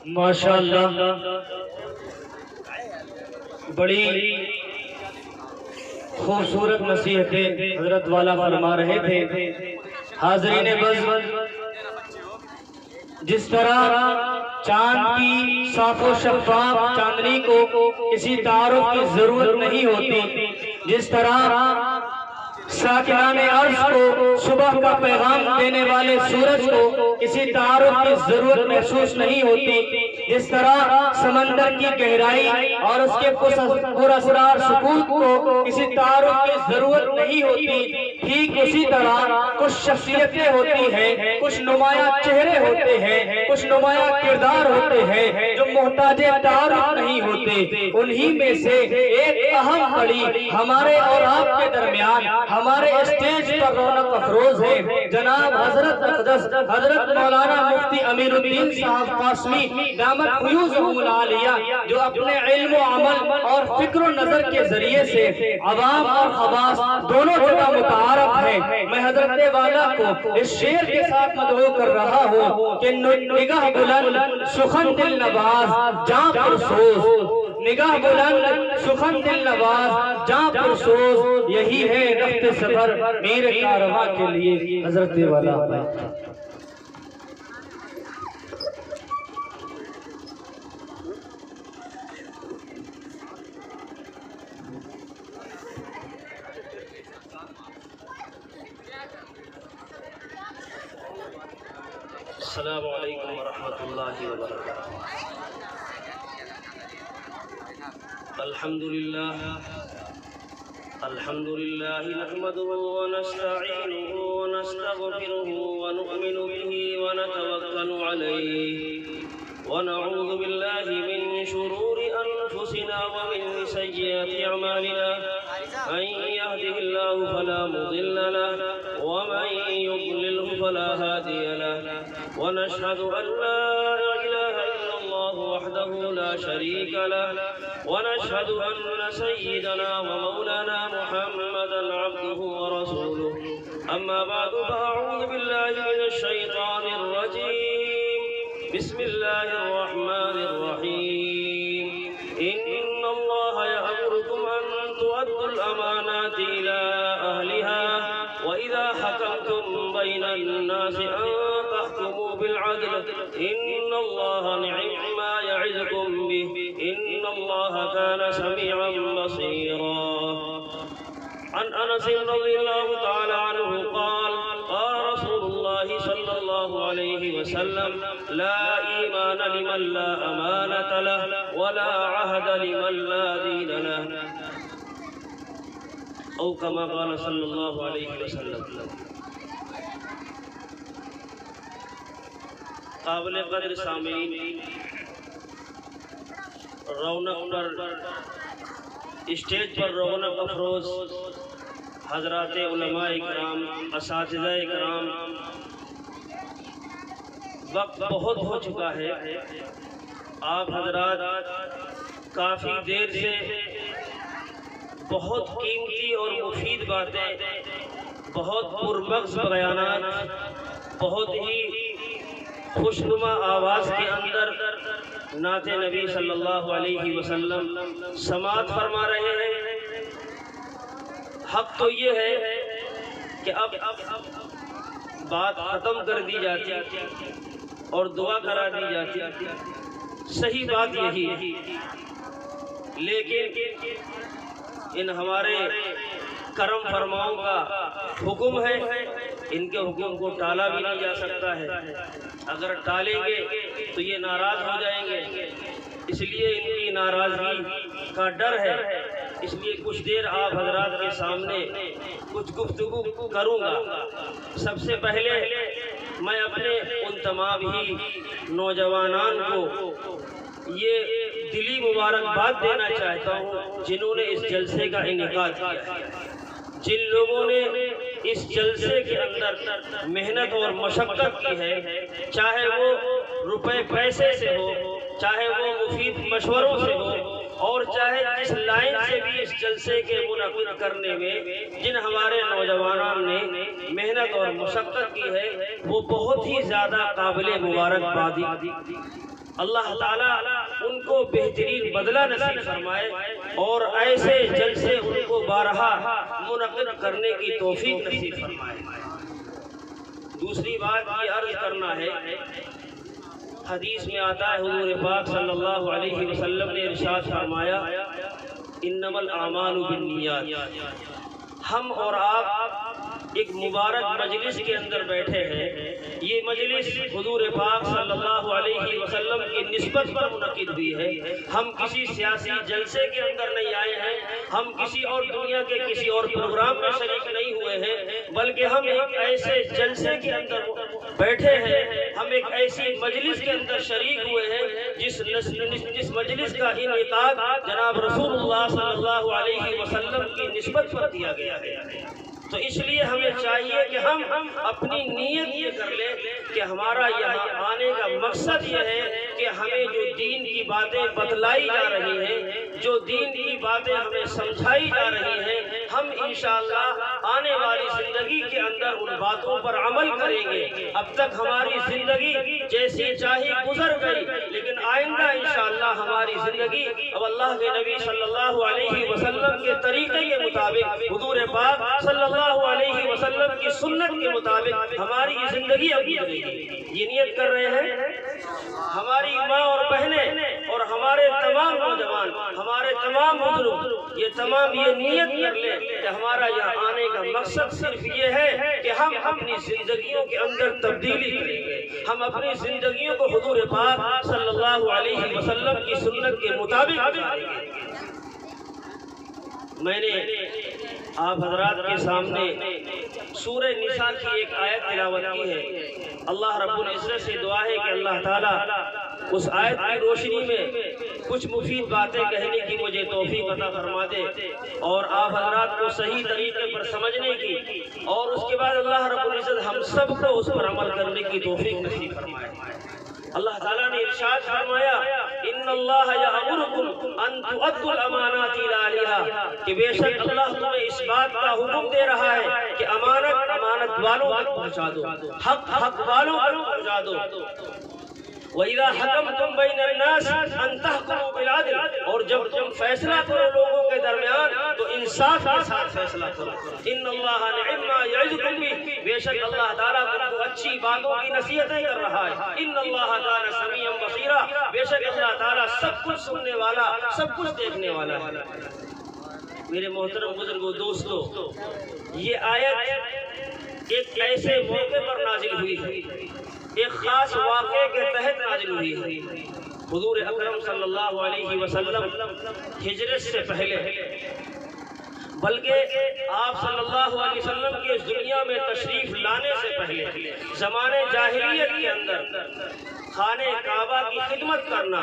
ماشاءاللہ بڑی خوبصورت نصیحتیں حضرت والا فرما رہے تھے۔ حاضرین بز، جس طرح چاند کی صاف و شفاف چاندنی کو کسی تعارف کی ضرورت نہیں ہوتی، جس طرح ساکنان عرض کو صبح کا پیغام دینے والے سورج کو کسی تعارف کی ضرورت محسوس نہیں ہوتی، جس طرح سمندر کی گہرائی اور اس کے پراسرار سکوت کو کسی تعارف کی ضرورت نہیں ہوتی، ٹھیک اسی طرح کچھ شخصیتیں ہوتی ہیں، کچھ نمایاں چہرے ہوتے ہیں، کچھ نمایاں کردار ہوتے ہیں جو محتاج تعارف نہیں ہوتے۔ انہی میں سے ایک اہم کڑی ہمارے اور آپ کے درمیان ہمارے اسٹیج پر رونق افروز ہے، جناب حضرت اقدس حضرت مولانا مفتی امین الدین صاحب قاسمی دامت فیوضہ العالیہ، جو اپنے علم و عمل اور فکر و نظر کے ذریعے سے عوام اور خواص دونوں جگہ متعارف ہے۔ میں حضرت والا کو اس شعر کے ساتھ مدعو کر رہا ہوں کہ نگاہ بلند سخن دل نواز جاں پرسوز، نگاہ بلند سخن دل نواز جاں پرسوز، یہی ہے رفت سفر میرے کارواں کے لیے حضرت والا۔ السلام علیکم ورحمۃ اللہ وبرکاتہ۔ الحمد للہ نحمده ونستعینه ونستغفره ونؤمن به ونتوکل علیہ ونعوذ باللہ من شرور انفسنا ومن سیئات اعمالنا، من يهده الله فلا مضل له ومن يضلله فلا هادي له، ونشهد أن لا إله إلا الله وحده لا شريك له، ونشهد أن سيدنا ومولانا محمدا عبده ورسوله، أما بعد فأعوذ بالله من الشيطان الرجيم، بسم الله الرحمن الرحيم، إن الله يأمركم أن تؤدوا الأمانات إلى أهلها وإذا حكمتم بين الناس أن تحكموا بالعدل، إن الله نعم ما يعظكم به، إن الله كان سميعا بصيرا۔ عن أنس رضي الله تعالى عنه قال قال رسول الله صلى الله عليه وسلم لا إيمان لمن لا أمانة له ولا عهد لمن لا دين له، أو كما قال صلى الله عليه وسلم۔ قابل قدر سامعین، رونق پر اسٹیج پر رونق افروز حضرات علماء اکرام، اساتذہ اکرام، وقت بہت ہو چکا ہے، آپ حضرات کافی دیر سے بہت قیمتی اور مفید باتیں، بہت پرمغز بیانات، بہت ہی خوشنما آواز کے اندر نعت نبی صلی اللہ علیہ وسلم سماعت فرما رہے ہیں۔ حق تو یہ ہے کہ اب بات ختم کر دی جاتی اور دعا کرا دی جاتی، صحیح بات یہی ہے، لیکن ان ہمارے کرم فرماؤں کا حکم ہے، ان کے حکم کو ٹالا بھی نہیں جا سکتا ہے، اگر ٹالیں گے تو یہ ناراض ہو جائیں گے، اس لیے ان کی ناراضگی کا ڈر ہے، اس لیے کچھ دیر آپ حضرات کے سامنے کچھ گفتگو کروں گا۔ سب سے پہلے میں اپنے ان تمام ہی نوجوانان کو یہ دلی مبارکباد دینا چاہتا ہوں جنہوں نے اس جلسے کا انعقاد کیا، جن لوگوں نے اس جلسے کے اندر محنت اور مشقت کی ہے، چاہے وہ روپے پیسے سے ہو، چاہے وہ مفید مشوروں سے ہو، اور چاہے جس لائن سے بھی اس جلسے کے منعقد کرنے میں جن ہمارے نوجوانوں نے محنت اور مشقت کی ہے، وہ بہت ہی زیادہ قابل مبارکبادی۔ اللہ تعالیٰ ان کو بہترین بدلہ نصیب فرمائے اور ایسے جلسے ان کو بارہا منعقد کرنے کی توفیق نصیب فرمائے۔ دوسری بات یہ عرض کرنا ہے، حدیث میں آتا ہے حضور پاک صلی اللہ علیہ وسلم نے ارشاد فرمایا انما الاعمال بالنیات۔ ہم اور آپ ایک مبارک مجلس کے اندر بیٹھے ہیں، یہ مجلس حضور پاک صلی اللہ علیہ وسلم کی نسبت پر منعقد ہوئی ہے۔ ہم کسی سیاسی جلسے کے اندر نہیں آئے ہیں، ہم کسی اور دنیا کے کسی اور پروگرام میں شریک نہیں ہوئے ہیں، بلکہ ہم ایک ایسے جلسے کے اندر بیٹھے ہیں، ہم ایک ایسی مجلس کے اندر شریک ہوئے ہیں جس مجلس کا انعقاد جناب رسول اللہ صلی اللہ علیہ وسلم کی نسبت پر کیا گیا ہے۔ تو اس لیے ہمیں چاہیے کہ ہم اپنی نیت یہ کر لیں کہ ہمارا یہاں آنے کا مقصد یہ ہے کہ ہمیں جو دین کی باتیں بتلائی جا رہی ہیں، جو دین کی باتیں ہمیں سمجھائی جا رہی ہیں، ہم انشاءاللہ آنے والی زندگی کے اندر ان باتوں پر عمل کریں گے۔ اب تک ہماری زندگی جیسی چاہی گزر گئی، لیکن آئندہ انشاءاللہ ہماری زندگی اب اللہ کے نبی صلی اللہ علیہ وسلم کے طریقے کے مطابق، حضور پاک صلی اللہ علیہ وسلم کی سنت کے مطابق ہماری زندگی اب گزرے گی۔ یہ نیت کر رہے ہیں ہماری ماں اور بہنیں اور ہمارے تمام نوجوان، ہمارے تمام بزرگ، یہ تمام یہ نیت کر لیں کہ ہمارا یہاں آنے کا مقصد صرف یہ ہے کہ ہم اپنی زندگیوں کے اندر تبدیلی کریں گے، ہم اپنی زندگیوں کو حضور پاک صلی اللہ علیہ وسلم کی سنت کے مطابق گزاریں گے۔ میں نے آپ حضرات کے سامنے سورہ نساء کی ایک آیت تلاوت کی ہے۔ اللہ رب العزت سے دعا ہے کہ اللہ تعالیٰ اس آیت کی روشنی میں کچھ مفید باتیں کہنے کی مجھے توفیق عطا فرما دے اور آپ حضرات کو صحیح طریقے پر سمجھنے کی، اور اس کے بعد اللہ رب العزت ہم سب کو اس پر عمل کرنے کی توفیق نصیب فرمائے۔ اللہ تعالیٰ نے ارشاد فرمایا ان اللہ یأمرکم ان تؤدوا الامانات الی اہلہا، کہ بے شک اللہ تمہیں اس بات کا حکم دے رہا ہے کہ امانت والوں تک پہنچا دو، حق والوں تک پہنچا دو۔ وَإِذَا حَكَمْتُمْ بَيْنَ النَّاسِ أَن تَحْكُمُوا بِالْعَدْلِ، اور جب تم فیصلہ کرو لوگوں کے درمیان تو انصاف کے ساتھ فیصلہ کرو۔ ان اللہ نعم ما یعظکم بہ، بے شک اللہ تعالیٰ تم کو اچھی باتوں کی نصیحتیں کر رہا ہے۔ ان اللہ کان سمیعا بصیرا، بے شک اللہ تعالیٰ سب کچھ سننے والا، سب کچھ دیکھنے والا ہے۔ میرے محترم بزرگوں، دوستو، یہ آیت ایک ایسے موقع پر نازل ہوئی ہے، ایک خاص واقعے کے تحت نازل ہوئی ہے۔ حضور اکرم صلی اللہ علیہ وسلم ہجرت سے پہلے، بلکہ آپ صلی اللہ علیہ وسلم کے اس دنیا میں تشریف لانے سے پہلے زمانے جاہلیت کے اندر خانہ کعبہ کی خدمت کرنا،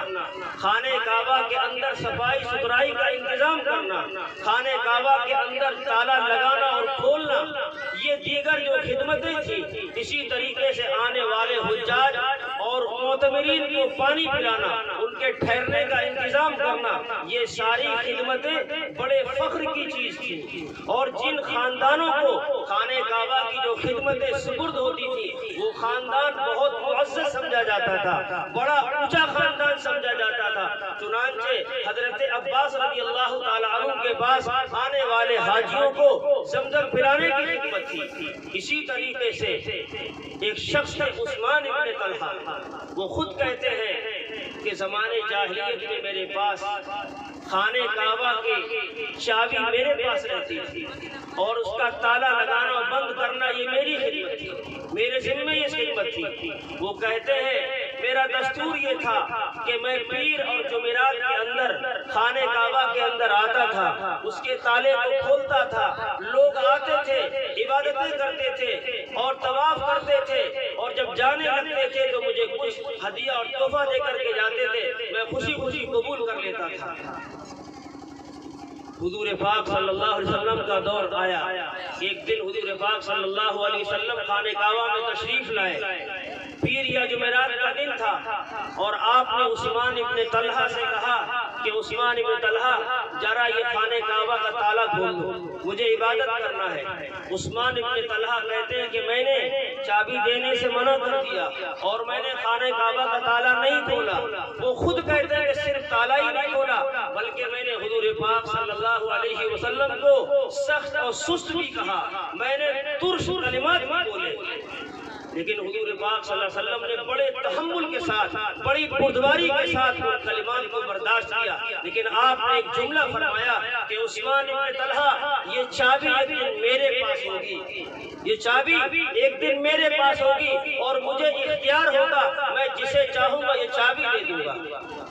خانہ کعبہ کے اندر صفائی ستھرائی کا انتظام کرنا، خانہ کعبہ کے اندر تالا لگانا اور کھولنا، یہ دیگر جو خدمتیں تھیں، اسی طریقے سے آنے والے حجاج اور معتمرین کو پانی پلانا، ان کے ٹھہرنے کا انتظام کرنا، یہ ساری خدمتیں بڑے فخر کی چیز تھی۔ اور جن خاندانوں کو خانہ کعبہ کی جو خدمتیں سپرد ہوتی تھی، وہ خاندان بہت معزز سمجھا جاتا تھا، بڑا اونچا خاندان سمجھا جاتا تھا۔ چنانچہ حضرت عباس رضی اللہ تعالیٰ عنہ کے پاس آنے والے حاجیوں کو زمزم پلانے کی خدمت تھی۔ اسی طریقے سے ایک شخص تھے عثمان ابن طلحہ، وہ خود کہتے ہیں کہ زمانے جاہلیت میں میرے پاس خانہ کعبہ کی چابی میرے پاس رہتی تھی اور اس کا تالا لگانا اور بند کرنا یہ میری خدمت تھی، میرے ذمہ یہ خدمت تھی۔ وہ کہتے ہیں میرا دستور یہ تھا کہ میں پیر اور جمعرات کے اندر خانہ کعبہ کے اندر آتا تھا، اس کے تالے کو کھولتا تھا، لوگ آتے تھے، عبادتیں کرتے تھے اور طواف کرتے تھے، اور جب جانے لگتے تھے تو مجھے کچھ ہدیہ اور تحفہ دے کر کے جاتے تھے، میں خوشی خوشی قبول کر لیتا تھا۔ حضور پاک صلی اللہ علیہ وسلم کا دور آیا، ایک دن حضور پاک صلی اللہ علیہ وسلم خانہ کعبہ میں تشریف لائے، پیر یا جمعرات کا دن تھا، اور آپ نے عثمان ابن طلحہ سے کہا کہ عثمان ابن طلحہ ذرا یہ خانہ کعبہ کا تالا کھول دو، مجھے عبادت کرنا ہے۔ عثمان ابن طلحہ کہتے ہیں کہ میں نے چابی دینے سے منع کر دیا اور میں نے خانہ کعبہ کا تالا نہیں کھولا۔ وہ خود کہتے ہیں کہ صرف تالا ہی نہیں کھولا بلکہ میں نے حضور پاک صلی اللہ علیہ وسلم کو سخت اور سست بھی کہا، میں نے ترش کلمات بھی بولے، لیکن حضور پاک صلی اللہ علیہ وسلم نے بڑے تحمل کے ساتھ، بڑی بردباری کے ساتھ وہ کلمات کو برداشت کیا۔ لیکن آپ نے ایک جملہ فرمایا کہ عثمان ابن طلحہ یہ چابی ایک دن میرے پاس ہوگی، یہ چابی ایک دن میرے پاس ہوگی اور مجھے اختیار ہوگا، میں جسے چاہوں گا یہ چابی دے دوں گا۔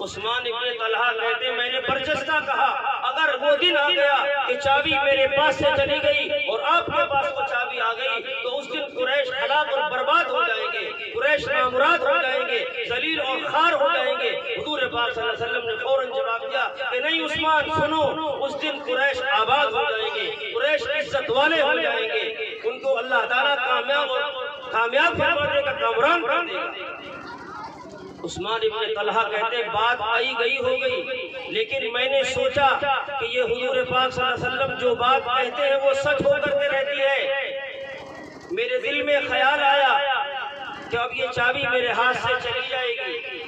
عثمان ابن طلحہ کہتے ہیں میں نے برجستہ کہا اگر وہ دن آ گیا کہ چابی میرے پاس سے چلی گئی اور آپ کے پاس وہ چابی آ گئی تو اس دن قریش ہلاک اور برباد ہو جائیں گے، قریش نامراد ہو جائیں گے، ذلیل اور خوار ہو جائیں گے۔ حضور پاک صلی اللہ علیہ وسلم نے فوراً جواب دیا کہ نہیں عثمان سنو، اس دن قریش آباد ہو جائیں گے، قریش عزت والے ہو جائیں گے، ان کو اللہ تعالیٰ کامیاب فرمانے کا کامران کر دے گا۔ عثمان ابن طلحہ کہتے ہیں بات آئی گئی ہو گئی، لیکن میں نے سوچا کہ یہ حضور پاک صلی اللہ علیہ وسلم جو بات کہتے ہیں وہ سچ ہو کر کے رہتی ہے۔ میرے دل میں خیال آیا کہ اب یہ چابی میرے ہاتھ سے چلی جائے گی،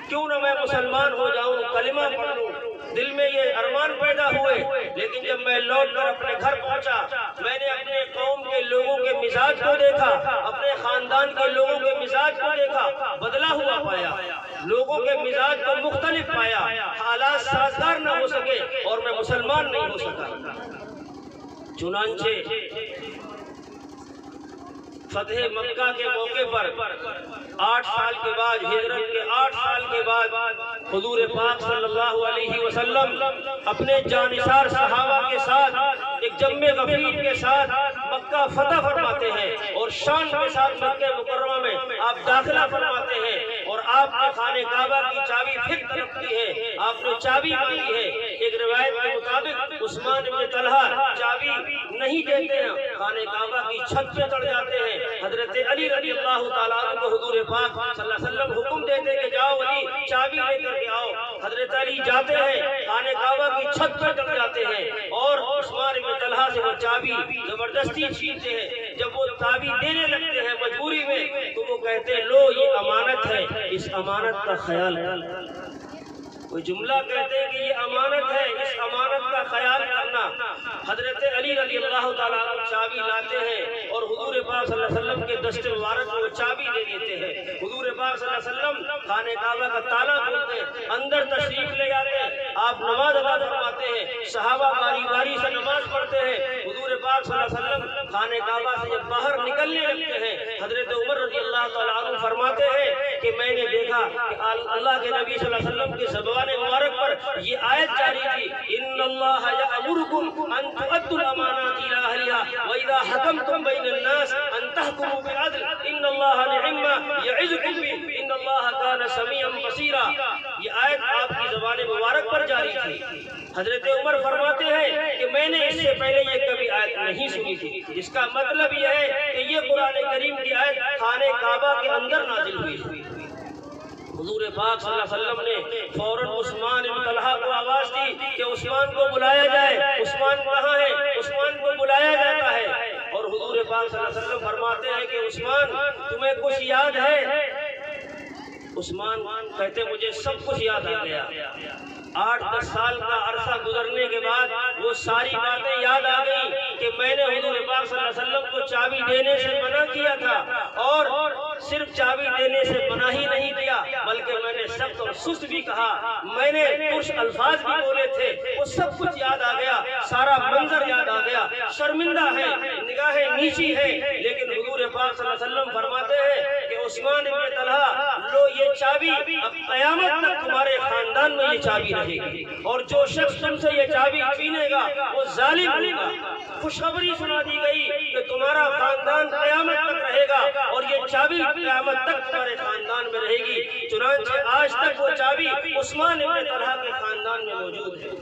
کیوں نہ میں مسلمان ہو جاؤں، کلمہ پڑھ لوں۔ دل میں یہ ارمان پیدا ہوئے، لیکن جب میں لوٹ کر اپنے گھر پہنچا میں نے اپنے قوم کے لوگوں کے مزاج کو دیکھا، اپنے خاندان کے لوگوں کے مزاج کو دیکھا، بدلا ہوا پایا، لوگوں کے مزاج کو مختلف پایا، حالات سازگار نہ ہو سکے اور میں مسلمان نہیں ہو سکا۔ چنانچہ فتح مکہ کے موقع پر 8 سال کے بعد، ہجرت کے 8 سال کے بعد حضور پاک صلی اللہ علیہ وسلم اپنے جانثار صحابہ کے ساتھ ایک جم غفیر کے ساتھ مکہ فتح فرماتے ہیں اور شان کے ساتھ مکہ مکرمہ میں آپ داخلہ فرماتے ہیں اور آپ نے خانہ کعبہ کی چابی پھر طلب کی ہے، آپ نے چابی مانگی ہے۔ ایک روایت کے مطابق عثمان ابن طلحہ چابی نہیں دیتے ہیں، خانہ کعبہ کی چھت پہ چڑھ جاتے ہیں۔ حضرت علی رضی اللہ تعالیٰ عنہ کو حضور پاک صلی اللہ علیہ وسلم حکم دیتے کہ جاؤ علی چابی لے کر کے آؤ۔ حضرت علی جاتے ہیں، خانہ کعبہ کی چھت پر چڑھ جاتے ہیں اور عثمان ابن طلحہ سے وہ چابی زبردستی چھینتے ہیں۔ جب وہ چابی دینے لگتے ہیں مجبوری میں تو وہ کہتے ہیں لو یہ امانت ہے، اس امانت کا خیال ہے۔ وہ جملہ کہتے ہیں کہ یہ امانت ہے، اس امانت کا خیال کرنا۔ حضرت علی رضی اللہ تعالیٰ عنہ چابی لاتے ہیں اور حضور پاک صلی اللہ علیہ وسلم کے دست مبارک کو چابی دے دیتے ہیں۔ حضور پاک صلی اللہ علیہ وسلم خانہ کعبہ کا تالا کھولتے ہیں، اندر تشریف لے جاتے ہیں، آپ نماز ادا فرماتے ہیں، صحابہ باری باری سے نماز پڑھتے ہیں۔ حضور پاک صلی اللہ علیہ وسلم خانہ کعبہ سے جب باہر نکلنے لگتے ہیں حضرت عمر رضی اللہ تعالیٰ عنہ فرماتے ہیں کہ میں نے دیکھا کہ اللہ کے نبی صلی اللہ علیہ وسلم کی زبان مبارک پر یہ آیت جاری تھی ان اللہ یأمرکم ان تؤدوا الامانات الى اہلها واذا حکمتم بین الناس ان تحکموا بالعدل ان اللہ نعم ما یعظکم به ان اللہ کان سمیعا بصیرا۔ یہ آیت آپ کی زبان مبارک پر جاری تھی۔ حضرت عمر فرماتے ہیں کہ میں نے اس سے پہلے یہ کبھی آیت نہیں سنی تھی، جس کا مطلب یہ ہے کہ یہ قرآن کریم کی آیت خانہ کعبہ کے اندر نازل ہوئی۔ حضور پاک صلی اللہ علیہ وسلم نے فوراً عثمان بن طلحہ کو آواز دی کہ عثمان کو بلایا جائے، عثمان کہاں ہے؟ عثمان کو بلایا جاتا ہے اور حضور پاک صلی اللہ علیہ وسلم فرماتے ہیں کہ عثمان تمہیں کچھ یاد ہے؟ عثمان کہتے مجھے سب کچھ یاد آ گیا۔ 8-10 سال کا عرصہ گزرنے کے بعد وہ ساری باتیں یاد آ گئی کہ میں نے حضور پاک صلی اللہ علیہ وسلم کو چابی دینے سے منع کیا تھا اور صرف چابی دینے سے منع ہی نہیں کیا بلکہ میں نے سخت اور سست بھی کہا، میں نے کچھ الفاظ بھی بولے تھے، وہ سب کچھ یاد آ گیا، سارا منظر یاد آ گیا۔ شرمندہ ہے، نگاہیں نیچی ہے، لیکن حضور پاک صلی اللہ علیہ وسلم فرماتے ہیں کہ عثمان ابن طلحہ لو یہ چابی اب قیامت تک تمہارے خاندان میں یہ چابی رہے گی اور جو شخص تم سے یہ چابی چھینے گا وہ ظالم ہوگا۔ خوشخبری سنا دی گئی کہ تمہارا خاندان قیامت تک رہے گا اور یہ چابی قیامت تک تمہارے خاندان میں رہے گی۔ چنانچہ آج تک وہ چابی عثمان ابن طلحہ کے خاندان میں موجود ہے۔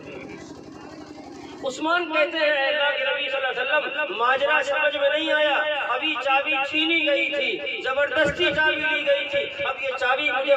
عثمان کہتے ہیں اللہ کے نبی صلی اللہ علیہ وسلم ماجرا سمجھ میں نہیں آیا، ابھی چابی چھینی گئی تھی، زبردستی چابی لی گئی تھی، اب یہ چابی مجھے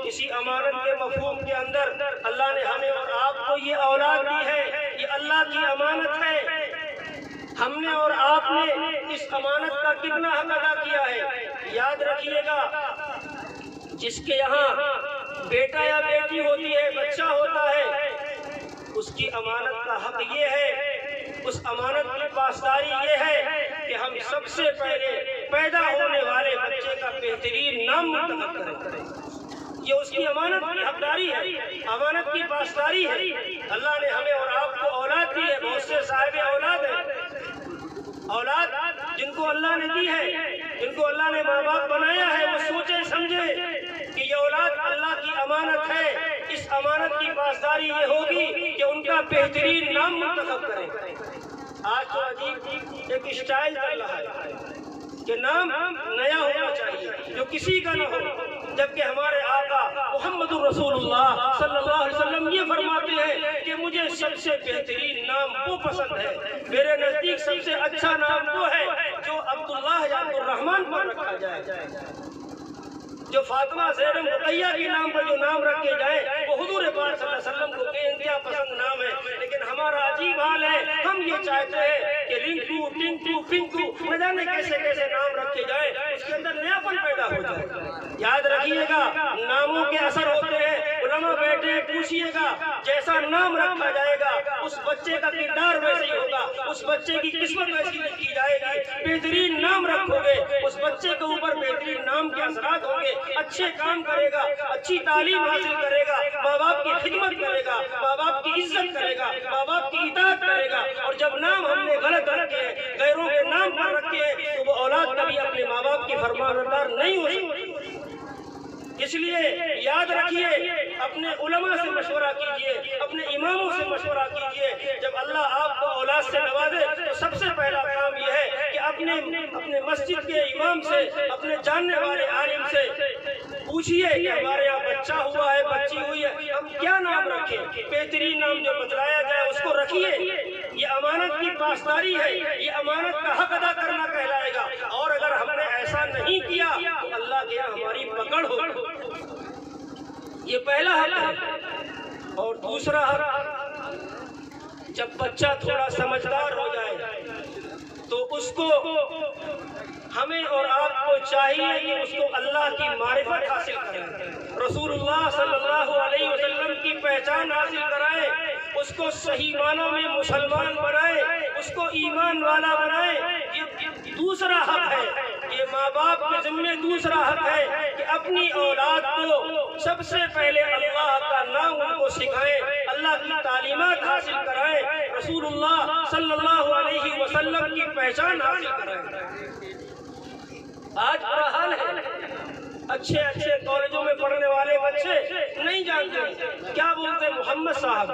اسی امانت کے مفہوم کے اندر اللہ نے ہمیں اور آپ کو یہ اولاد دی ہے، یہ اللہ کی امانت ہے۔ ہم نے اور آپ نے اس امانت کا کتنا حق ادا کیا ہے؟ یاد رکھیے گا، جس کے یہاں بیٹا یا بیٹی ہوتی ہے، بچہ ہوتا ہے، اس کی امانت کا حق یہ ہے، اس امانت کی پاسداری یہ ہے کہ ہم سب سے پہلے پیدا ہونے والے بچے کا بہترین نام منتخب کریں۔ یہ اس کی امانت کی حقداری ہے، امانت کی پاسداری ہے۔ اللہ نے ہمیں اور آپ کو اولاد دی ہے، بہت سے صاحب اولاد ہیں، اولاد جن کو اللہ نے دی ہے، جن کو اللہ نے ماں باپ بنایا ہے، وہ سوچے سمجھے کہ یہ اولاد اللہ کی امانت ہے، اس امانت کی پاسداری یہ ہوگی کہ ان کا بہترین نام منتخب کریں۔ آج تو عجیب ایک اسٹائل چل رہا ہے کہ نام نیا ہونا چاہیے جو کسی کا نہ ہو، جبکہ ہمارے آقا محمد رسول اللہ صلی اللہ علیہ وسلم یہ فرماتے ہیں کہ مجھے سب سے بہترین نام وہ پسند ہے، میرے نزدیک سب سے اچھا نام وہ ہے جو عبداللہ یا عبدالرحمن پر رکھا جائے، جو فاطمہ زینب رقیہ کے نام پر جو نام رکھے جائیں وہ حضور پاک صلی اللہ علیہ وسلم کو بے انتہا پسند نام ہے۔ لیکن ہمارا عجیب حال ہے، ہم یہ چاہتے ہیں کہ رنکو، ٹنکو، پنکو، نہ جانے کیسے کیسے نام رکھے جائیں، اس کے اندر نیاپن پیدا ہو جائے۔ یاد رکھیے گا، ناموں کے اثر ہوتے ہیں، علماء بیٹھے پوچھئے گا، جیسا نام رکھا جائے گا اس بچے کا کردار ویسے ہی ہوگا، اس بچے کی قسمت ویسی لکھی جائے گی۔ بہترین نام رکھو گے، اس بچے کے اوپر بہترین نام کے اثرات ہوں گے، اچھے کام کرے گا، اچھی تعلیم حاصل کرے گا، ماں باپ کی خدمت کرے گا، ماں باپ کی عزت کرے گا، ماں باپ کی اطاعت کرے گا۔ اور جب نام ہم نے غلط رکھے ہیں، غیروں کے نام پر رکھے ہیں، تو وہ اولاد کبھی اپنے ماں باپ کی فرمانبردار نہیں ہو سکتی۔ اس لیے یاد رکھیے، اپنے علماء سے مشورہ کیجئے، اپنے اماموں سے مشورہ کیجئے۔ جب اللہ آپ کو اولاد سے نوازے تو سب سے پہلا کام یہ ہے کہ اپنے مسجد کے امام سے، اپنے جاننے والے عالم سے پوچھئے کہ ہمارے یہاں بچہ ہوا ہے، بچی ہوئی ہے، ہم کیا نام رکھیں؟ بہترین نام جو بتلایا جائے اس کو رکھیے۔ یہ امانت کی پاسداری ہے، یہ امانت کا حق ادا کرنا کہلائے گا۔ اور اگر ہم نے ایسا نہیں کیا تو اللہ کے یہاں ہماری پکڑ ہو۔ یہ پہلا حق ہے۔ اور دوسرا حق، جب بچہ تھوڑا سمجھدار ہو جائے تو اس کو، ہمیں اور آپ کو چاہیے کہ اس کو اللہ کی معرفت حاصل کریں، رسول اللہ صلی اللہ علیہ وسلم کی پہچان حاصل کرائے، اس کو صحیح معنوں میں مسلمان بنائے، اس کو ایمان والا بنائے۔ یہ دوسرا حق ہے، یہ ماں باپ کے ذمہ دوسرا حق ہے کہ اپنی اولاد کو سب سے پہلے اللہ کا نام ان کو سکھائیں، اللہ کی تعلیمات حاصل کرائیں، رسول اللہ صلی اللہ علیہ وسلم کی پہچان حاصل کرائیں۔ آج برا حال ہے، اچھے کالجوں میں پڑھنے والے بچے نہیں جانتے کیا بولتے محمد صاحب،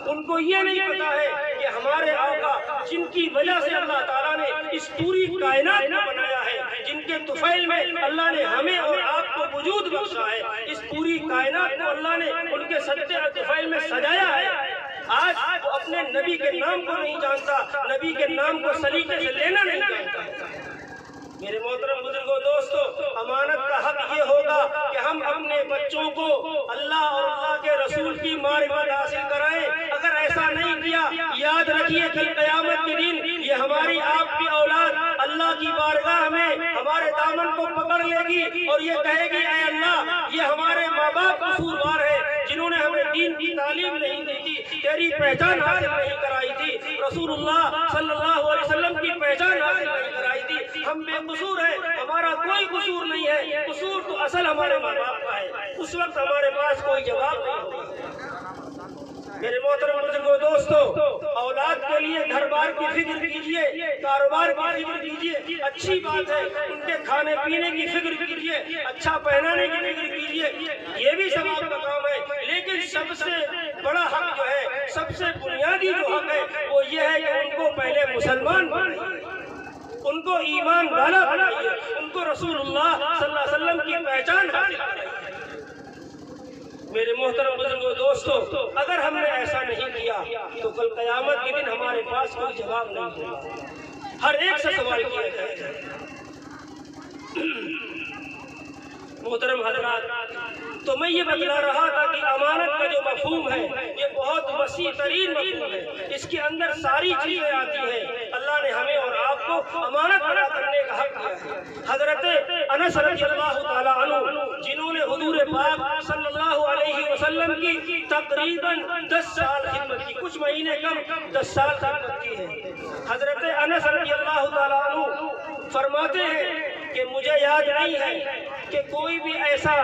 ان کو یہ نہیں پتا ہے کہ ہمارے آقا جن کی وجہ سے اللہ تعالیٰ نے اس پوری کائنات کو بنایا ہے، جن کے طفیل میں اللہ نے ہمیں اور آپ کو وجود بخشا ہے، اس پوری کائنات کو اللہ نے ان کے صدقے اور طفیل میں سجایا ہے۔ آج وہ اپنے نبی کے نام کو نہیں جانتا، نبی کے نام کو سلیقے سے لینا نہیں جانتا۔ میرے محترم بزرگوں دوستو، امانت کا حق یہ ہوگا کہ ہم اپنے بچوں کو اللہ اور اللہ کے رسول کی معرفت حاصل کرائیں۔ اگر ایسا نہیں کیا، یاد رکھیے کل قیامت کے دن یہ ہماری آپ کی اولاد اللہ کی بارگاہ میں ہمارے دامن کو پکڑ لے گی اور یہ کہے گی، اے اللہ، یہ ہمارے ماں باپ قصوروار ہیں جنہوں نے ہمیں دین کی تعلیم نہیں دی تھی، تیری پہچان حاصل نہیں کرائی تھی، رسول اللہ صلی اللہ علیہ وسلم کی پہچان حاصل نہیں کرائی تھی، ہم بے قصور ہے، ہمارا کوئی قصور نہیں ہے، قصور تو اصل ہمارے ماں باپ کا ہے۔ اس وقت ہمارے پاس کوئی جواب نہیں ہوگا۔ میرے محترم بزرگوں دوستو، اولاد کے لیے گھر بار کی فکر کیجئے، کاروبار کی فکر کیجئے، اچھی بات ہے، ان کے کھانے پینے کی فکر کیجئے، اچھا پہنانے کی فکر کیجئے، یہ بھی ثواب کا کام ہے۔ لیکن سب سے بڑا حق جو ہے، سب سے بنیادی جو حق ہے وہ یہ ہے کہ ان کو پہلے مسلمان بنائیے، ان کو ایمان والا بنائیے، ان کو رسول اللہ صلی اللہ علیہ وسلم کی پہچان حاصل کرائیے۔ میرے محترم بزرگوں دوستو، اگر ہم نے ایسا نہیں کیا تو کل قیامت کے دن ہمارے پاس کوئی جواب نہیں ہوگا، ہر ایک سے سوال کیا جائے گا۔ محترم حضرات، تو میں یہ بتلا رہا تھا کہ امانت کا جو مفہوم ہے یہ بہت وسیع ترین مفہوم ہے، اس کے اندر ساری چیزیں آتی ہیں۔ اللہ نے ہمیں اور آپ کو امانت ادا کرنے کا حق دیا ہے۔ حضرت انس رضی اللہ تعالیٰ عنہ، جنہوں نے حضور پاک صلی اللہ علیہ وسلم کی تقریباً 10 سال خدمت کی، کچھ مہینے کم 10 سال خدمت کی ہے، حضرت انس رضی اللہ تعالیٰ عنہ فرماتے ہیں کہ مجھے یاد نہیں ہے کہ کوئی بھی ایسا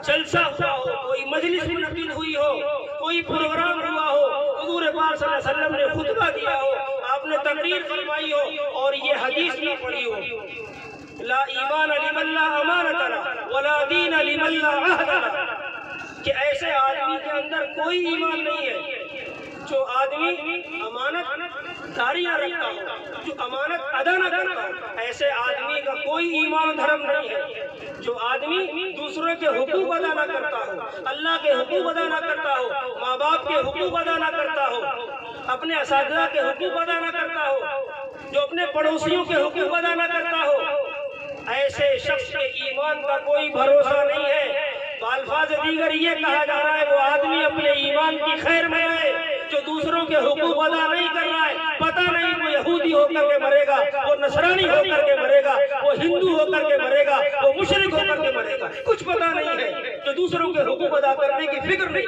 جلسہ ہوا ہو، کوئی مجلس منعقد ہوئی ہو، کوئی پروگرام ہوا ہو، حضور پاک صلی اللہ علیہ وسلم نے خطبہ دیا ہو، آپ نے تقریر فرمائی ہو اور یہ حدیث نہ پڑھی ہو، لا ایمان لمن لا امانت لہ ولا دین لمن لا عہد لہ، کہ ایسے آدمی کے اندر کوئی ایمان نہیں ہے جو آدمی امانت داری نہ رکھتا ہو، جو امانت ادا نہ کرتا ہو۔ ایسے آدمی کا کوئی ایمان دھرم نہیں ہے جو آدمی دوسروں کے حقوق ادا نہ کرتا ہو، اللہ کے حقوق ادا نہ کرتا ہو، ماں باپ کے حقوق ادا نہ کرتا ہو، اپنے اساتذہ کے حقوق ادا نہ کرتا ہو، جو اپنے پڑوسیوں کے حقوق ادا نہ کرتا ہو۔ ایسے شخص کے ایمان کا کوئی بھروسہ نہیں ہے۔ الفاظ دیگر یہ کہا جا رہا ہے وہ آدمی اپنے ایمان کی خیر میں آئے جو دوسروں کے حقوق ادا نہیں کر رہا ہے، پتہ نہیں وہ یہودی ہو کر کے مرے گا، وہ نصرانی ہو کر کے مرے گا، وہ ہندو ہو کر کے مرے گا، وہ مشرک ہو کر کے مرے گا، کچھ پتہ نہیں ہے، جو دوسروں کے حقوق ادا کرنے کی فکر نہیں۔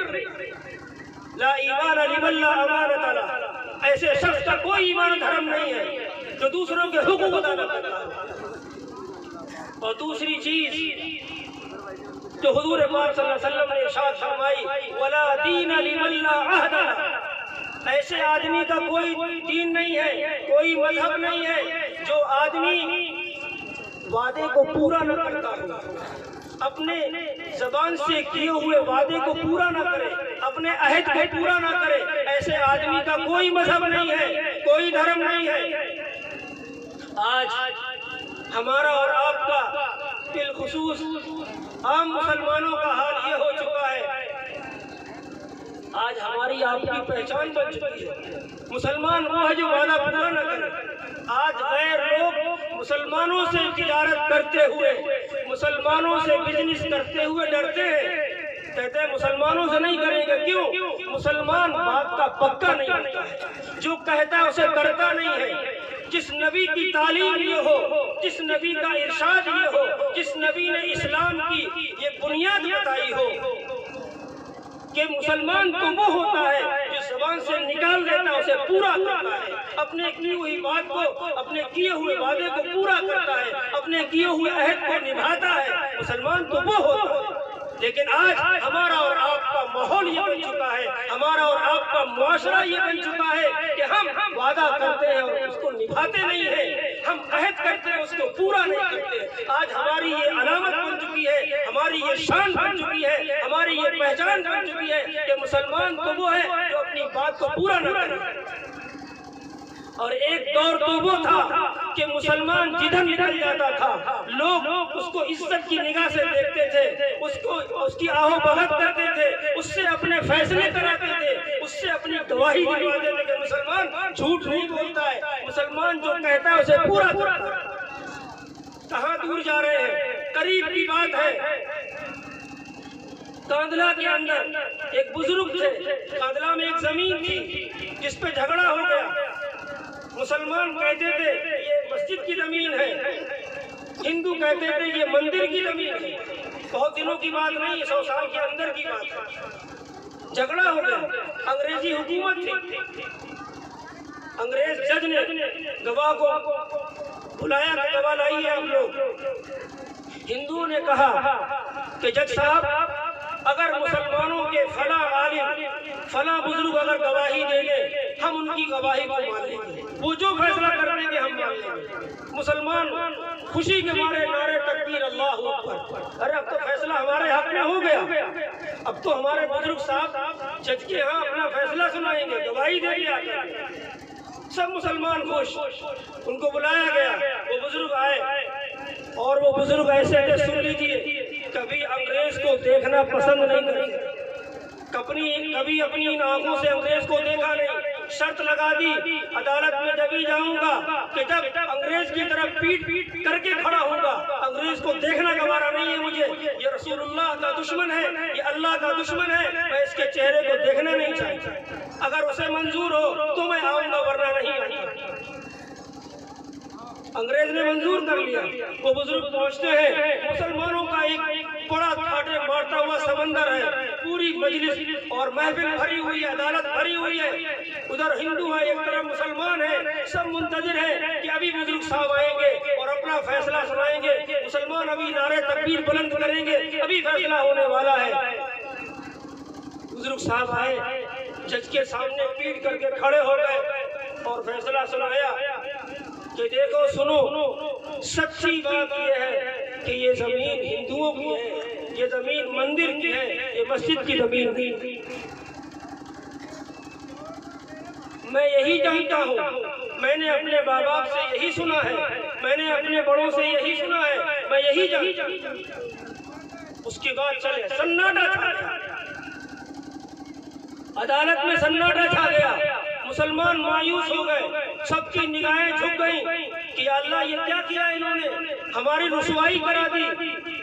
لا ایمان لمن لا امانت لہ، ایسے شخص کا کوئی ایمان دھرم نہیں ہے جو دوسروں کے حقوق ادا نہ کرتا ہے۔ اور دوسری چیز جو حضور پاک صلی اللہ علیہ وسلم نے ارشاد فرمائی، ولا دین لمن لا عہد لہ، ایسے آدمی کا کوئی دین نہیں ہے، کوئی مذہب نہیں ہے جو آدمی وعدے کو پورا نہ کرتا ہو، اپنے زبان سے کیے ہوئے وعدے کو پورا نہ کرے، اپنے عہد کو پورا نہ کرے، ایسے آدمی کا کوئی مذہب نہیں ہے، کوئی دھرم نہیں ہے۔ آج ہمارا اور آپ کا بالخصوص عام مسلمانوں کا حال یہ ہو چکا ہے، آج ہماری آپ کی پہچان بن چکی ہے، مسلمان وہ ہے جو وعدہ پورا نہ کرے۔ آج غیر لوگ مسلمانوں سے تجارت کرتے ہوئے، مسلمانوں سے بزنس کرتے ہوئے ڈرتے ہیں، کہتے ہیں مسلمانوں سے نہیں کریں گے۔ کیوں؟ مسلمان بات کا پکا نہیں ہوتا ہے، جو کہتا ہے اسے کرتا نہیں ہے۔ جس نبی کی تعلیم یہ ہو، جس نبی کا ارشاد یہ ہو، جس نبی نے اسلام کی یہ بنیاد بتائی ہو کہ مسلمان تو وہ ہوتا ہے جو زبان سے نکال دیتا ہے اسے پورا کرتا ہے، اپنے کی ہوئی بات کو، اپنے کیے ہوئے وعدے کو پورا کرتا ہے، اپنے کیے ہوئے عہد کو نبھاتا ہے، مسلمان تو وہ ہوتا ہے۔ لیکن آج ہمارا اور آپ کا ماحول یہ بن چکا ہے، ہمارا اور آپ کا معاشرہ یہ بن چکا ہے کہ ہم وعدہ کرتے ہیں اور اس کو نبھاتے نہیں ہیں، ہم عہد کرتے ہیں اس کو پورا نہیں کرتے۔ آج ہماری یہ علامت بن چکی ہے، ہماری یہ شان بن چکی ہے، ہماری یہ پہچان بن چکی ہے کہ مسلمان تو وہ ہے جو اپنی بات کو پورا نہ کرے۔ اور ایک دور تو وہ تھا کہ مسلمان جدھر نکل جاتا تھا لوگ اس کو عزت کی نگاہ سے دیکھتے تھے، اس کی آہو بھگت کرتے تھے، اس سے اپنے فیصلے کراتے تھے، اس سے اپنی گواہی دلواتے تھے کہ مسلمان جھوٹ نہیں بولتا ہے، مسلمان جو کہتا ہے اسے پورا کرتا ہے۔ کہاں دور جا رہے ہیں؟ قریب کی بات ہے، کاندھلا کے اندر ایک بزرگ تھے، کاندھلا میں ایک زمین تھی جس پہ جھگڑا ہو گیا، مسلمان کہتے تھے یہ مسجد کی زمین ہے، ہندو کہتے تھے یہ مندر کی زمین ہے، بہت دنوں کی بات نہیں، 100 سال کے اندر کی بات ہے، جھگڑا ہو گیا، انگریزی حکومت تھی، انگریز جج نے گواہ کو بلایا کہ گواہ لائیے آپ لوگ، ہندوؤں نے کہا کہ جج صاحب اگر مسلمانوں کے فلاں عالم فلاں بزرگ اگر گواہی دیں گے ہم ان کی گواہی کو مان لیں گے، وہ جو فیصلہ کر دیں گے ہم مان لیں گے۔ مسلمان خوشی کے مارے نعرے تکبیر اللہ اکبر، ارے اب تو فیصلہ ہمارے حق میں ہو گیا، اب تو ہمارے بزرگ صاحب جج کے ہاں اپنا فیصلہ سنائیں گے، گواہی دیں گے۔ سب مسلمان خوش، ان کو بلایا گیا، وہ بزرگ آئے اور وہ بزرگ ایسے تھے، سن لیجیے، کبھی انگریز کو دیکھنا پسند نہیں کرتے، کبھی اپنی ان آنکھوں سے انگریز کو دیکھا نہیں، شرط لگا دی عدالت میں جبھی جاؤں گا کہ جب انگریز کی طرف پیٹ کر کے کھڑا ہوں گا، انگریز کو دیکھنا گوارا نہیں ہے مجھے، یہ رسول اللہ کا دشمن ہے، یہ اللہ کا دشمن ہے، میں اس کے چہرے کو دیکھنا نہیں چاہتا، اگر اسے منظور ہو تو میں آؤں گا ورنہ نہیں آؤں گا۔ انگریز نے منظور کر لیا، وہ بزرگ پہنچتے ہیں، مسلمانوں کا ایک بڑا تھاٹے مارتا ہوا سمندر ہے، پوری مجلس اور محفل بھری ہوئی ہے، عدالت بھری ہوئی ہے، ادھر ہندو ہے ایک طرف مسلمان ہے، سب منتظر ہیں کہ ابھی بزرگ صاحب آئیں گے اور اپنا فیصلہ سنائیں گے، مسلمان ابھی نعرے تکبیر بلند کریں گے، ابھی فیصلہ ہونے والا ہے۔ بزرگ صاحب آئے، جج کے سامنے پیٹ کر کے کھڑے ہو گئے اور فیصلہ سنایا کہ دیکھو سنو، سچی بات یہ ہے کہ یہ زمین ہندوؤں کی ہے، یہ زمین مندر کی ہے، یہ مسجد کی زمین نہیں۔ میں یہی جانتا ہوں، میں نے اپنے باپ باپ سے یہی سنا ہے، میں نے اپنے بڑوں سے یہی سنا ہے، میں یہی جانتا ہوں۔ اس کے بعد چلے سناٹا چھا گیا، عدالت میں سناٹا چھا گیا، مسلمان مایوس ہو گئے، سب کی نگاہیں جھک گئیں کہ اللہ یہ کیا کیا انہوں نے، ہماری رسوائی کرا دی،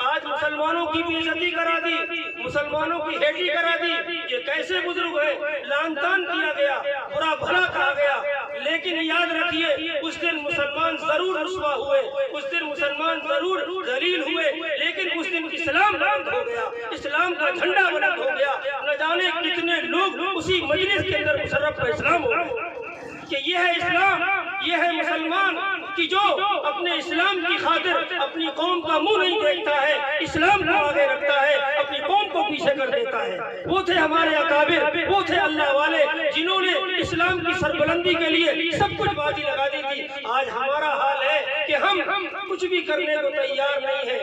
آج مسلمانوں کی بے عزتی کرا دی، مسلمانوں کی ہیٹی کرا دی، یہ کیسے بزرگ ہے، لعن طعن کیا گیا، برا بھلا کہا گیا۔ لیکن یاد رکھیے اس دن مسلمان ضرور رسوا ہوئے، اس دن مسلمان ضرور ذلیل ہوئے، لیکن اس دن اسلام بلند ہو گیا، اسلام کا جھنڈا بلند ہو گیا، نہ جانے کتنے لوگ اسی مجلس کے اندر مشرف کا اسلام ہو گیا کہ یہ ہے اسلام، یہ ہے مسلمان کہ جو اپنے اسلام کی خاطر اپنی قوم کا منہ نہیں دیکھتا ہے، اسلام کو آگے رکھتا ہے، اپنی قوم کو پیچھے کر دیتا ہے۔ وہ تھے ہمارے اکابر، وہ تھے اللہ والے جنہوں نے اسلام کی سربلندی کے لیے سب کچھ بازی لگا دی تھی۔ آج ہمارا حال ہے کہ ہم کچھ بھی کرنے کو تیار نہیں ہیں،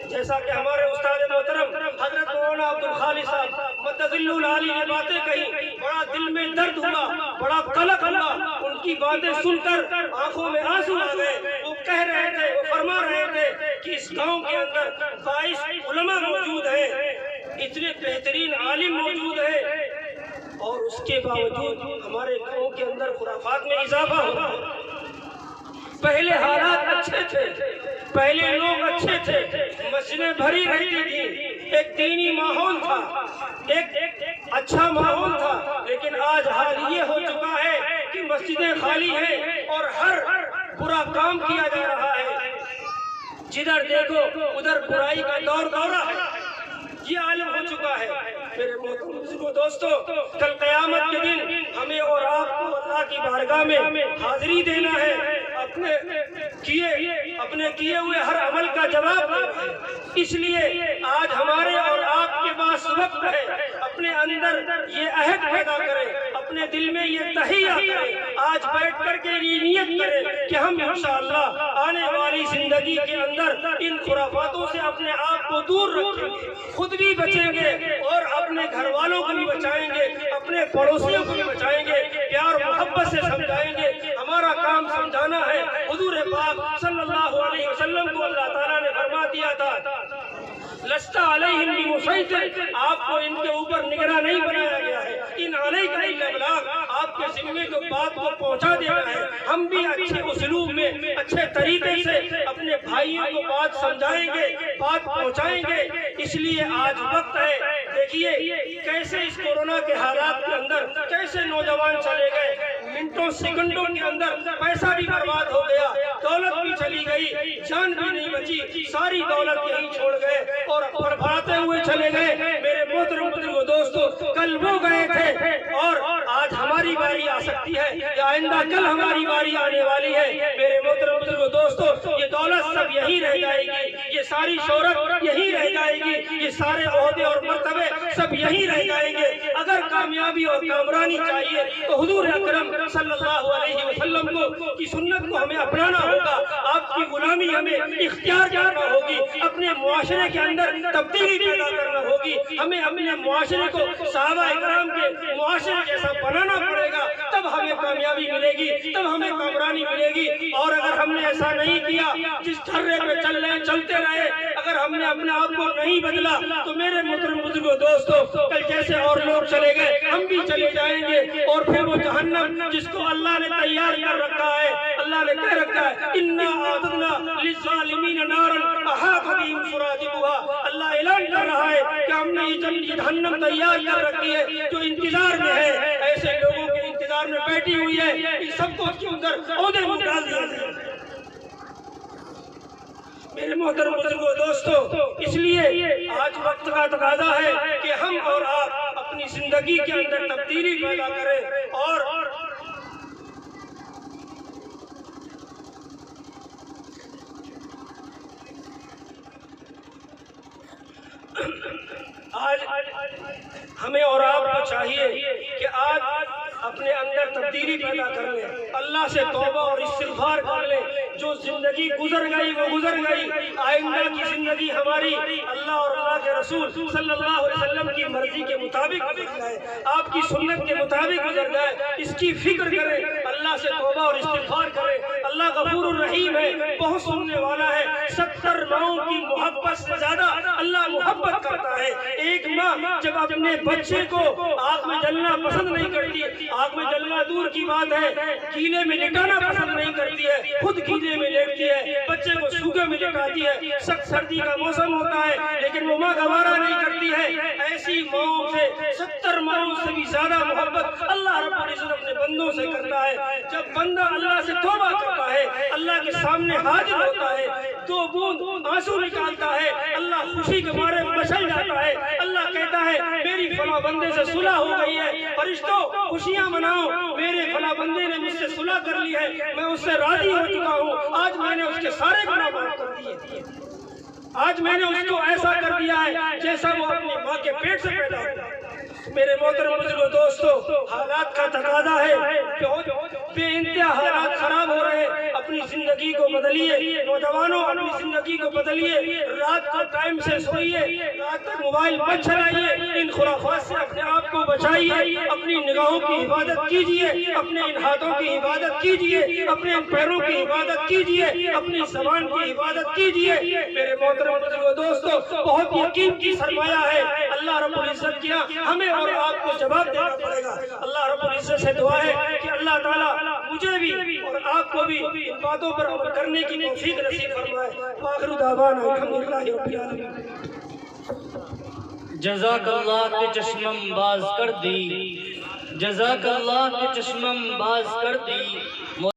جیسا کہ ہمارے استاد محترم حضرت مولانا عبد الخالق صاحب مدظل العالی نے باتیں کہی، بڑا دل میں درد ہوا، بڑا قلق ہوا، ان کی باتیں سن کر آنکھوں میں آنسو آ گئے۔ وہ کہہ رہے تھے، وہ فرما رہے تھے کہ اس گاؤں کے اندر 22 علماء موجود ہیں، اتنے بہترین عالم موجود ہیں، اور اس کے باوجود ہمارے گاؤں کے اندر خرافات میں اضافہ ہوا۔ پہلے حالات اچھے تھے، پہلے لوگ اچھے تھے، مسجدیں بھری رہتی تھی، ایک دینی ماحول تھا، ایک اچھا ماحول تھا، لیکن آج حال یہ ہو چکا ہے کہ مسجدیں خالی ہیں اور ہر برا کام کیا جا رہا ہے، جدھر دیکھو ادھر برائی کا دور دورہ ہے، یہ عالم ہو چکا ہے۔ میرے محترم دوستو، کل قیامت کے دن ہمیں اور آپ کو اللہ کی بارگاہ میں حاضری دینا ہے، اپنے کیے ہوئے ہر عمل کا جواب دینا ہے۔ اس لیے آج ہمارے اور آپ کے پاس وقت ہے، اپنے اندر یہ عہد پیدا کریں، اپنے دل میں یہ تہیہ کریں، آج بیٹھ کر کے یہ نیت کریں کہ ہم انشاءاللہ آنے والی زندگی کے اندر ان خرافاتوں سے اپنے آپ کو دور رکھیں گے، خود بھی بچیں گے اور اپنے گھر والوں کو بھی بچائیں گے، اپنے پڑوسیوں کو بھی بچائیں گے، پیار محبت سے سمجھائیں گے۔ ہمارا کام سمجھانا ہے۔ حضور پاک صلی اللہ علیہ وسلم کو اللہ تعالیٰ نے فرما دیا تھا، لست علیہم بمسیطر، آپ کو ان کے اوپر نگراں نہیں بنایا گیا ہے، ان علیک الا البلاغ، آپ کے ذمے کو بات کو پہنچا دینا ہے۔ ہم بھی اچھے اسلوب میں اچھے طریقے سے اپنے بھائیوں کو بات سمجھائیں گے، بات پہنچائیں گے۔ اس لیے آج وقت ہے، دیکھیے کیسے اس کورونا کے حالات کے اندر کیسے نوجوان چلے گئے، منٹوں سیکنڈوں کے اندر پیسہ بھی برباد ہو گیا، دولت بھی چلی گئی، جان بھی نہیں بچی، ساری دولت یہیں چھوڑ گئے اور بڑھاتے ہوئے چلے گئے۔ میرے محترم بزرگوں دوستو، کل وہ گئے تھے اور آج ہماری باری آ سکتی ہے، یا آئندہ کل ہماری باری آنے والی ہے۔ میرے محترم بزرگوں دوستو، یہ دولت سب یہی رہ جائے گی، یہ ساری شہرت یہی رہ جائے گی، یہ سارے عہدے اور مرتبے سب یہی رہ جائیں گے۔ اگر کامیابی اور کامرانی چاہیے تو حضور اکرم صلی اللہ علیہ وسلم کی سنت کو ہمیں اپنانا ہوگا، آپ کی غلامی ہمیں اختیار کرنا ہوگی، اپنے معاشرے کے اندر تبدیلی پیدا کرنا ہوگی، ہمیں اپنے معاشرے کو صحابہ اکرام کے معاشرے جیسا بنانا پڑے گا، تب ہمیں کامیابی ملے گی، تب ہمیں کامرانی ملے گی۔ اور اگر ہم نے ایسا نہیں کیا، جس ڈھرے پہ چلتے رہے، اگر ہم نے اپنے آپ کو نہیں بدلا، تو میرے محترم بزرگوں دوستو، کل جیسے اور لوگ چلے گئے ہم بھی چلے جائیں گے، اور پھر وہ جہنم جس کو اللہ نے تیار کر رکھا ہے، اللہ نے کہہ رکھا ہے اِنَّا أَعْتَدْنَا لِلظَّالِمِينَ نَارًا أَحَاطَ بِهِمْ سُرَادِقُهَا، اللہ اعلان کر رہا ہے کہ ہم نے یہ جہنم تیار کر رکھی ہے جو انتظار میں ہے، ایسے لوگوں کے انتظار میں بیٹھی ہوئی ہے، ان سب کو اس کے اندر عہدے میں ڈال دیا جائے۔ میرے محترم بزرگوں دوستو، اس لیے آج وقت کا تقاضا ہے کہ ہم اور آپ اپنی زندگی کے اندر تبدیلی پیدا کریں اور آج ہمیں اور آپ کو چاہیے کہ آج اپنے اندر تبدیلی پیدا کر لیں، اللہ سے توبہ اور استغفار کر لیں۔ جو زندگی گزر گئی وہ گزر گئی، آئندہ کی زندگی ہماری اللہ اور اللہ کے رسول صلی اللہ علیہ وسلم کی مرضی کے مطابق گزر جائے، آپ کی سنت کے مطابق گزر جائے، اس کی فکر کریں، اللہ سے توبہ اور استغفار کریں۔ اللہ غفور الرحیم ہے، بہت سننے والا ہے، 70 ماؤں کی محبت سے زیادہ اللہ محبت کرتا ہے۔ ایک ماں جب اپنے بچے کو آگ میں جلنا پسند نہیں کرتی، آگ میں جلنا دور کی بات ہے، کیلے میں لٹانا پسند نہیں کرتی ہے، خود کیلے میں لیٹتی ہے، بچے کو سوکھے میں لٹاتی ہے، سخت سردی کا موسم ہوتا ہے لیکن وہ ماں گوارا نہیں کرتی ہے۔ ایسی ماؤں سے 70 ماؤں سے بھی زیادہ محبت اللہ رب العزت اپنے بندوں سے کرتا ہے۔ جب بندہ اللہ سے توبہ کرتا ہے، اللہ کے سامنے حاضر ہوتا ہے، 2 بوند آنسو نکالتا ہے، اللہ خوشی کے مارے مچل جاتا ہے، اللہ کہتا ہے میری فلاں بندے سے صلح ہو گئی ہے، فرشتوں خوشیاں مناؤ، میرے فلاں بندے نے مجھ سے صلح کر لی ہے، میں اس سے راضی ہو چکا ہوں، آج میں نے اس کے سارے گناہ معاف کر دیے، آج میں نے اس کو ایسا کر دیا ہے جیسا وہ اپنی ماں کے پیٹ سے پیدا ہوا۔ میرے محترم بزرگوں دوستو، حالات کا تقاضا ہے کہ بے انتہا حالات خراب ہو رہے ہیں، اپنی زندگی کو بدلیے، نوجوانوں اپنی زندگی کو بدلیے، رات کو ٹائم سے سوئیے، رات تک موبائل مت چلائیے، ان خرافات سے اپنے آپ کو بچائیے، اپنی نگاہوں کی حفاظت کیجیے، اپنے ان ہاتھوں کی حفاظت کیجیے، اپنے ان پیروں کی حفاظت کیجیے، اپنی زبان کی حفاظت کیجیے۔ میرے محترم بزرگوں دوستو، بہت یقین کی سرمایہ ہے، اللہ رب العزت کیا ہمیں اور آپ کو جواب دینا پڑے گا۔ اللہ رب العزت سے دعا ہے کہ اللہ تعالیٰ مجھے بھی اور آپ کو بھی ان باتوں پر عمل کرنے کی توفیق نصیب فرمائے۔ وآخر دعوانا الحمدللہ رب العالمین۔ جزاک اللہ کے چشمم باز کر دی، جزاک اللہ کے چشمم باز کر دی۔